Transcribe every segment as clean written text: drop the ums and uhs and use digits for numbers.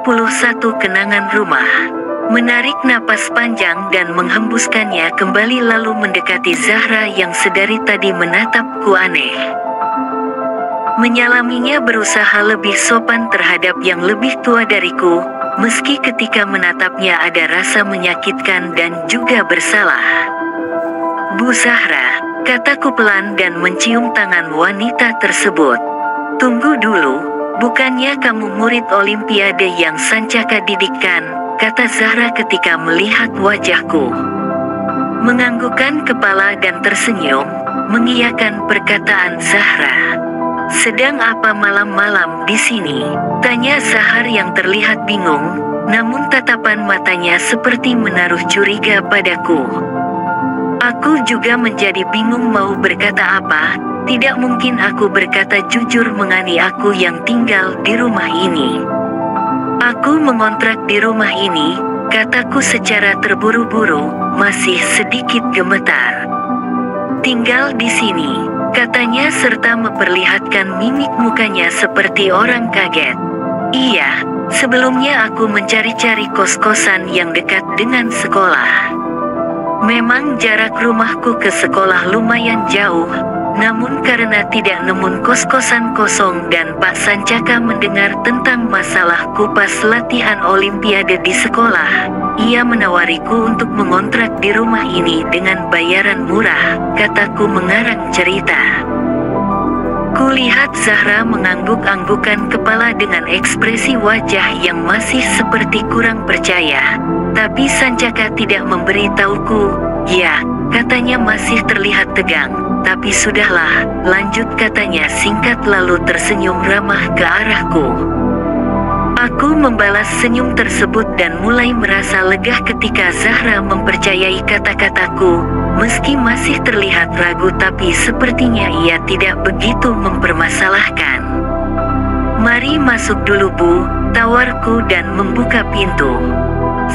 21 Kenangan rumah. Menarik napas panjang dan menghembuskannya kembali lalu mendekati Zahra yang sedari tadi menatapku aneh. Menyalaminya berusaha lebih sopan terhadap yang lebih tua dariku, meski ketika menatapnya ada rasa menyakitkan dan juga bersalah. "Bu Zahra," kataku pelan dan mencium tangan wanita tersebut. "Tunggu dulu, bukannya kamu murid Olimpiade yang Sancaka didikkan?" kata Zahra ketika melihat wajahku. Menganggukkan kepala dan tersenyum, mengiyakan perkataan Zahra. "Sedang apa malam-malam di sini?" tanya Zahar yang terlihat bingung, namun tatapan matanya seperti menaruh curiga padaku. Aku juga menjadi bingung mau berkata apa. Tidak mungkin aku berkata jujur mengenai aku yang tinggal di rumah ini. "Aku mengontrak di rumah ini," kataku secara terburu-buru, masih sedikit gemetar. "Tinggal di sini," katanya serta memperlihatkan mimik mukanya seperti orang kaget. "Iya, sebelumnya aku mencari-cari kos-kosan yang dekat dengan sekolah. Memang jarak rumahku ke sekolah lumayan jauh, namun karena tidak nemu kos-kosan kosong dan Pak Sancaka mendengar tentang masalah kupas latihan Olimpiade di sekolah, ia menawariku untuk mengontrak di rumah ini dengan bayaran murah," kataku mengarang cerita. Kulihat Zahra mengangguk-anggukan kepala dengan ekspresi wajah yang masih seperti kurang percaya, tapi Sancaka tidak memberitahuku. "Ya," katanya masih terlihat tegang. "Tapi sudahlah, lanjut," katanya singkat lalu tersenyum ramah ke arahku. Aku membalas senyum tersebut dan mulai merasa lega ketika Zahra mempercayai kata-kataku, meski masih terlihat ragu tapi sepertinya ia tidak begitu mempermasalahkan. "Mari masuk dulu Bu," tawarku dan membuka pintu.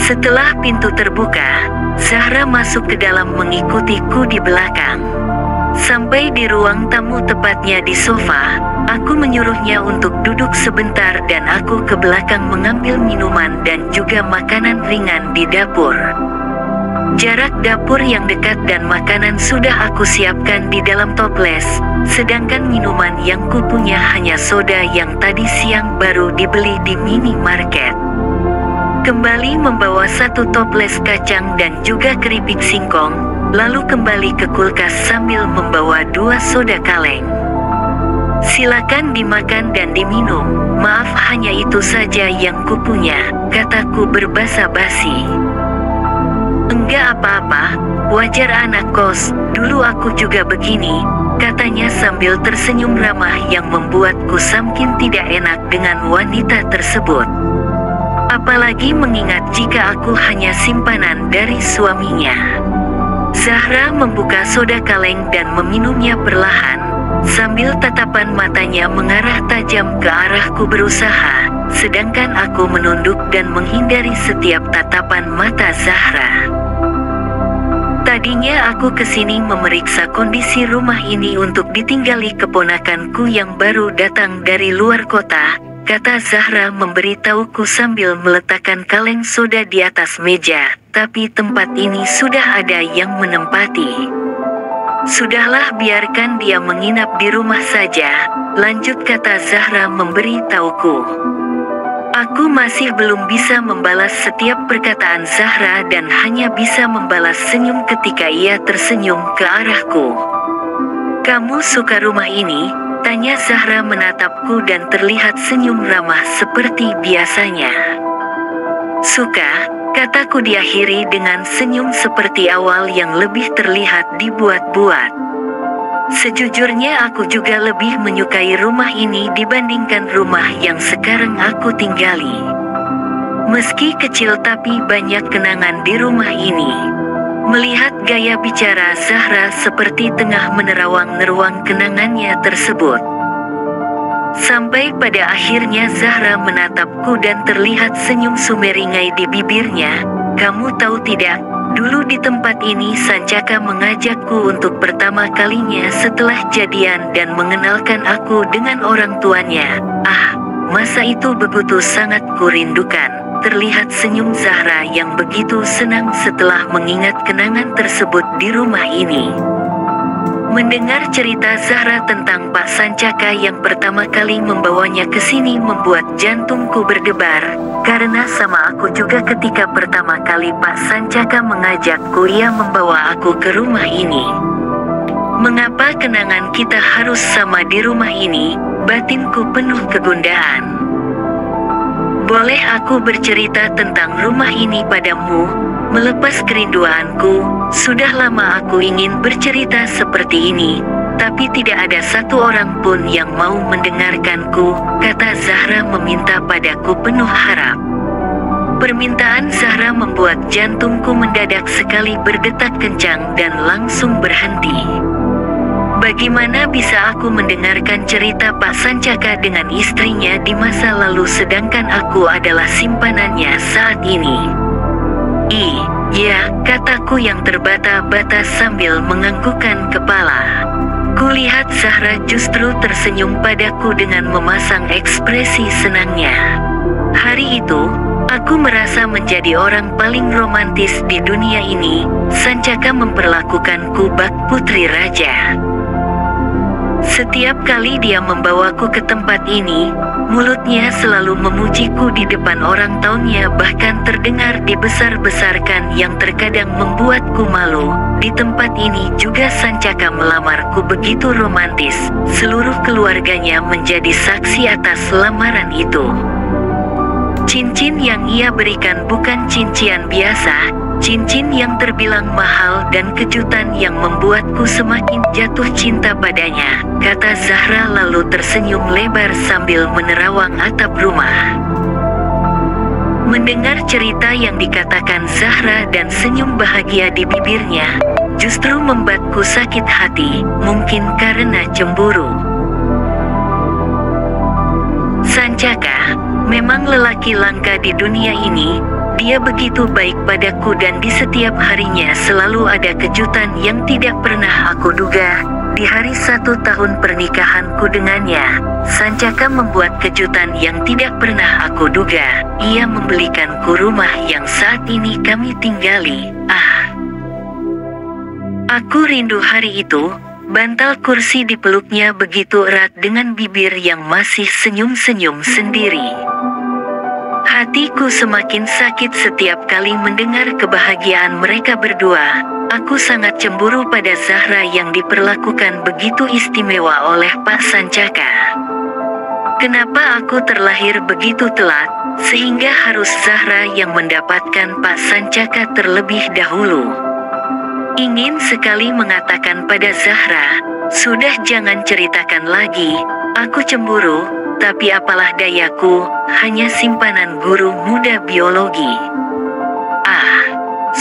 Setelah pintu terbuka, Zahra masuk ke dalam mengikutiku di belakang. Sampai di ruang tamu tepatnya di sofa, aku menyuruhnya untuk duduk sebentar dan aku ke belakang mengambil minuman dan juga makanan ringan di dapur. Jarak dapur yang dekat dan makanan sudah aku siapkan di dalam toples, sedangkan minuman yang kupunya hanya soda yang tadi siang baru dibeli di minimarket. Kembali membawa 1 toples kacang dan juga keripik singkong, lalu kembali ke kulkas sambil membawa 2 soda kaleng. "Silakan dimakan dan diminum, maaf hanya itu saja yang kupunya," kataku berbasa basi. "Enggak apa-apa, wajar anak kos, dulu aku juga begini," katanya sambil tersenyum ramah yang membuatku semakin tidak enak dengan wanita tersebut. Apalagi mengingat jika aku hanya simpanan dari suaminya. Zahra membuka soda kaleng dan meminumnya perlahan, sambil tatapan matanya mengarah tajam ke arahku berusaha, sedangkan aku menunduk dan menghindari setiap tatapan mata Zahra. Tadinya aku kesini memeriksa kondisi rumah ini untuk ditinggali keponakanku yang baru datang dari luar kota, kata Zahra memberitahuku sambil meletakkan kaleng soda di atas meja, tapi tempat ini sudah ada yang menempati. "Sudahlah, biarkan dia menginap di rumah saja," lanjut kata Zahra memberitahuku. Aku masih belum bisa membalas setiap perkataan Zahra dan hanya bisa membalas senyum ketika ia tersenyum ke arahku. "Kamu suka rumah ini?" tanya Zahra menatapku dan terlihat senyum ramah seperti biasanya. "Suka," kataku diakhiri dengan senyum seperti awal yang lebih terlihat dibuat-buat. Sejujurnya aku juga lebih menyukai rumah ini dibandingkan rumah yang sekarang aku tinggali. Meski kecil tapi banyak kenangan di rumah ini. Melihat gaya bicara Zahra seperti tengah menerawang-neruang kenangannya tersebut. Sampai pada akhirnya Zahra menatapku dan terlihat senyum sumeringai di bibirnya. "Kamu tahu tidak, dulu di tempat ini Sancaka mengajakku untuk pertama kalinya setelah jadian dan mengenalkan aku dengan orang tuanya." "Ah, Masa itu begitu sangat kurindukan. Terlihat senyum Zahra yang begitu senang setelah mengingat kenangan tersebut di rumah ini. Mendengar cerita Zahra tentang Pak Sancaka yang pertama kali membawanya ke sini membuat jantungku berdebar, karena sama aku juga ketika pertama kali Pak Sancaka mengajakku, ia membawa aku ke rumah ini. Mengapa kenangan kita harus sama di rumah ini? Batinku penuh kegundahan. Boleh aku bercerita tentang rumah ini padamu? Melepas kerinduanku, sudah lama aku ingin bercerita seperti ini, tapi tidak ada satu orang pun yang mau mendengarkanku, kata Zahra meminta padaku penuh harap. Permintaan Zahra membuat jantungku mendadak sekali berdetak kencang dan langsung berhenti. Bagaimana bisa aku mendengarkan cerita Pak Sancaka dengan istrinya di masa lalu sedangkan aku adalah simpanannya saat ini? Iya, kataku yang terbata-bata sambil menganggukkan kepala. Kulihat Zahra justru tersenyum padaku dengan memasang ekspresi senangnya. Hari itu, aku merasa menjadi orang paling romantis di dunia ini. Sancaka memperlakukanku bak putri raja. Setiap kali dia membawaku ke tempat ini, mulutnya selalu memujiku di depan orang tahunya, bahkan terdengar dibesar-besarkan yang terkadang membuatku malu. Di tempat ini juga Sancaka melamarku begitu romantis, seluruh keluarganya menjadi saksi atas lamaran itu. Cincin yang ia berikan bukan cincin biasa, cincin yang terbilang mahal dan kejutan yang membuatku semakin jatuh cinta padanya, kata Zahra lalu tersenyum lebar sambil menerawang atap rumah. Mendengar cerita yang dikatakan Zahra dan senyum bahagia di bibirnya, justru membuatku sakit hati, mungkin karena cemburu. Sancaka memang lelaki langka di dunia ini. Dia begitu baik padaku dan di setiap harinya selalu ada kejutan yang tidak pernah aku duga. Di hari 1 tahun pernikahanku dengannya, Sancaka membuat kejutan yang tidak pernah aku duga. Ia membelikanku rumah yang saat ini kami tinggali. Aku rindu hari itu. Bantal kursi dipeluknya begitu erat dengan bibir yang masih senyum-senyum sendiri. Hatiku semakin sakit setiap kali mendengar kebahagiaan mereka berdua. Aku sangat cemburu pada Zahra yang diperlakukan begitu istimewa oleh Pak Sancaka. Kenapa aku terlahir begitu telat, sehingga harus Zahra yang mendapatkan Pak Sancaka terlebih dahulu? Ingin sekali mengatakan pada Zahra, sudah jangan ceritakan lagi, aku cemburu, tapi apalah dayaku, hanya simpanan guru muda biologi.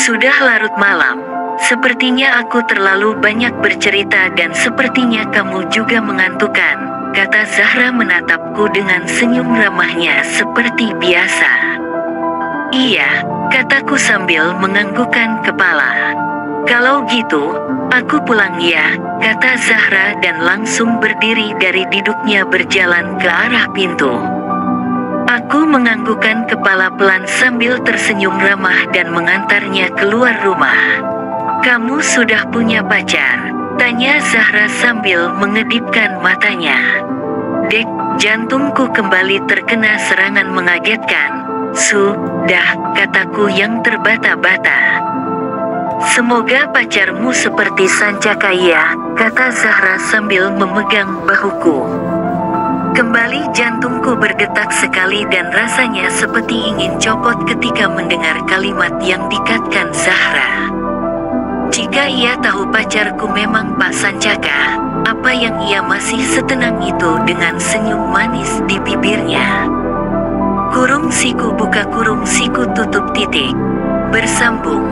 Sudah larut malam, sepertinya aku terlalu banyak bercerita dan sepertinya kamu juga mengantukkan, kata Zahra menatapku dengan senyum ramahnya seperti biasa. Iya, kataku sambil menganggukkan kepala. Kalau gitu, aku pulang ya, kata Zahra dan langsung berdiri dari duduknya berjalan ke arah pintu. Aku menganggukkan kepala pelan sambil tersenyum ramah dan mengantarnya keluar rumah. Kamu sudah punya pacar? Tanya Zahra sambil mengedipkan matanya. Dek, jantungku kembali terkena serangan mengagetkan. Sudah, kataku yang terbata-bata. Semoga pacarmu seperti Sancaka ya, kata Zahra sambil memegang bahuku. Kembali jantungku berdetak sekali dan rasanya seperti ingin copot ketika mendengar kalimat yang dikatakan Zahra. Jika ia tahu pacarku memang Pak Sancaka, apa yang ia masih setenang itu dengan senyum manis di bibirnya? Kurung siku buka kurung siku tutup titik. Bersambung.